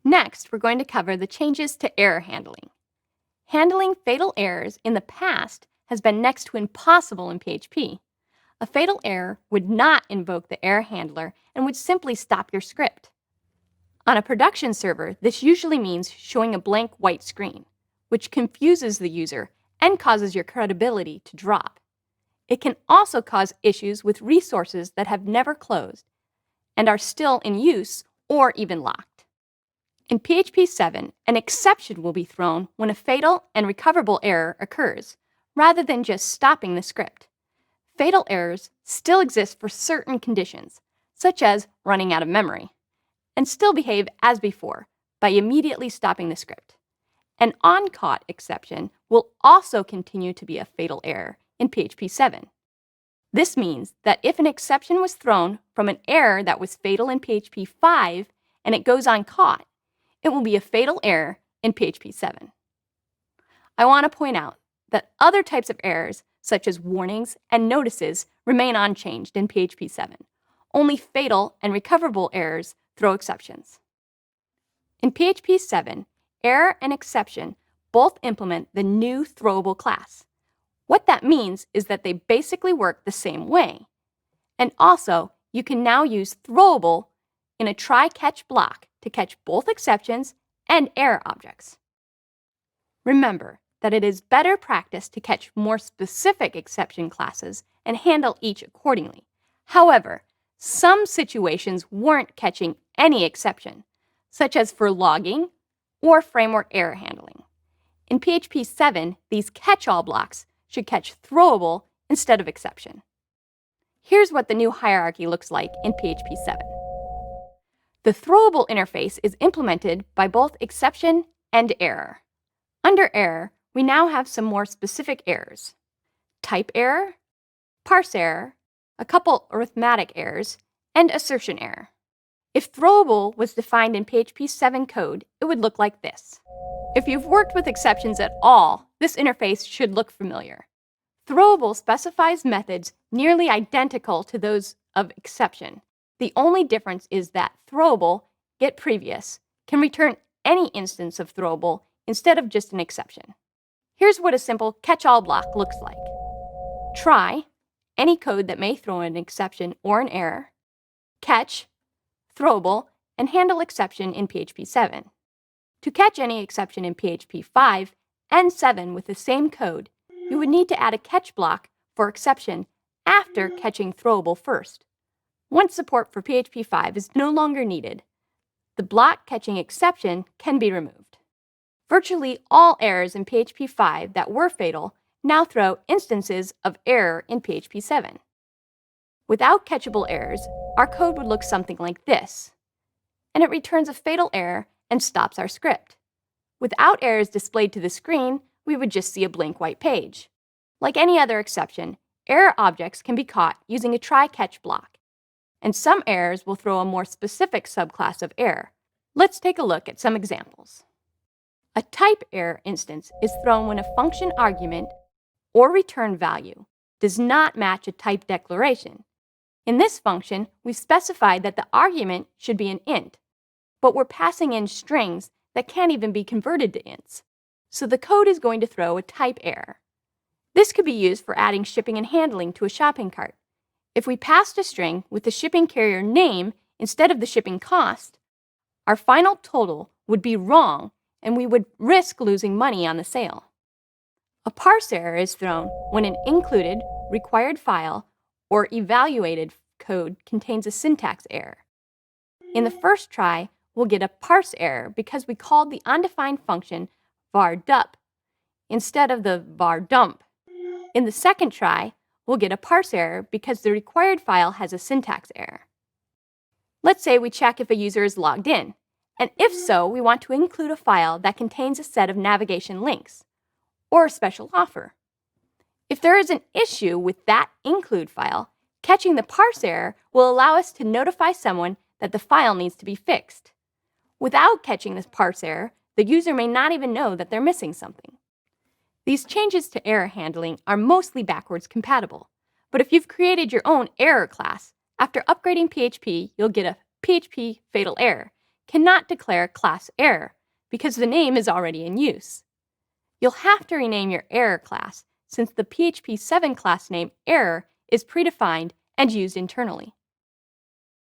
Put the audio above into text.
Next, we're going to cover the changes to error handling. Handling fatal errors in the past has been next to impossible in PHP. A fatal error would not invoke the error handler and would simply stop your script. On a production server, this usually means showing a blank white screen, which confuses the user and causes your credibility to drop. It can also cause issues with resources that have never closed and are still in use or even locked. In PHP 7, an exception will be thrown when a fatal and recoverable error occurs, rather than just stopping the script. Fatal errors still exist for certain conditions, such as running out of memory, and still behave as before by immediately stopping the script. An on-caught exception will also continue to be a fatal error in PHP 7. This means that if an exception was thrown from an error that was fatal in PHP 5 and it goes uncaught, it will be a fatal error in PHP 7. I want to point out that other types of errors, such as warnings and notices, remain unchanged in PHP 7. Only fatal and recoverable errors throw exceptions. In PHP 7, error and exception both implement the new throwable class. What that means is that they basically work the same way. And also, you can now use throwable in a try-catch block to catch both exceptions and error objects. Remember that it is better practice to catch more specific exception classes and handle each accordingly. However, some situations warrant catching any exception, such as for logging or framework error handling. In PHP 7, these catch-all blocks should catch throwable instead of exception. Here's what the new hierarchy looks like in PHP 7. The throwable interface is implemented by both exception and error. Under error, we now have some more specific errors: type error, parse error, a couple arithmetic errors, and assertion error. If throwable was defined in PHP 7 code, it would look like this. If you've worked with exceptions at all, this interface should look familiar. Throwable specifies methods nearly identical to those of exception. The only difference is that throwable, getPrevious, can return any instance of throwable instead of just an exception. Here's what a simple catch-all block looks like. Try, any code that may throw an exception or an error. Catch, throwable, and handle exception in PHP 7. To catch any exception in PHP 5 and 7 with the same code, you would need to add a catch block for exception after catching throwable first. Once support for PHP 5 is no longer needed, the block catching exception can be removed. Virtually all errors in PHP 5 that were fatal now throw instances of error in PHP 7. Without catchable errors, our code would look something like this, and it returns a fatal error and stops our script. Without errors displayed to the screen, we would just see a blank white page. Like any other exception, error objects can be caught using a try-catch block, and some errors will throw a more specific subclass of error. Let's take a look at some examples. A type error instance is thrown when a function argument or return value does not match a type declaration. In this function, we've specified that the argument should be an int, but we're passing in strings that can't even be converted to ints. So the code is going to throw a type error. This could be used for adding shipping and handling to a shopping cart. If we passed a string with the shipping carrier name instead of the shipping cost, our final total would be wrong and we would risk losing money on the sale. A parse error is thrown when an included, required file, or evaluated code contains a syntax error. In the first try, we'll get a parse error because we called the undefined function var_dup instead of the var_dump. In the second try, we'll get a parse error because the required file has a syntax error. Let's say we check if a user is logged in, and if so, we want to include a file that contains a set of navigation links, or a special offer. If there is an issue with that include file, catching the parse error will allow us to notify someone that the file needs to be fixed. Without catching this parse error, the user may not even know that they're missing something. These changes to error handling are mostly backwards compatible, but if you've created your own error class, after upgrading PHP, you'll get a PHP fatal error, cannot declare class error because the name is already in use. You'll have to rename your error class since the PHP 7 class name error is predefined and used internally.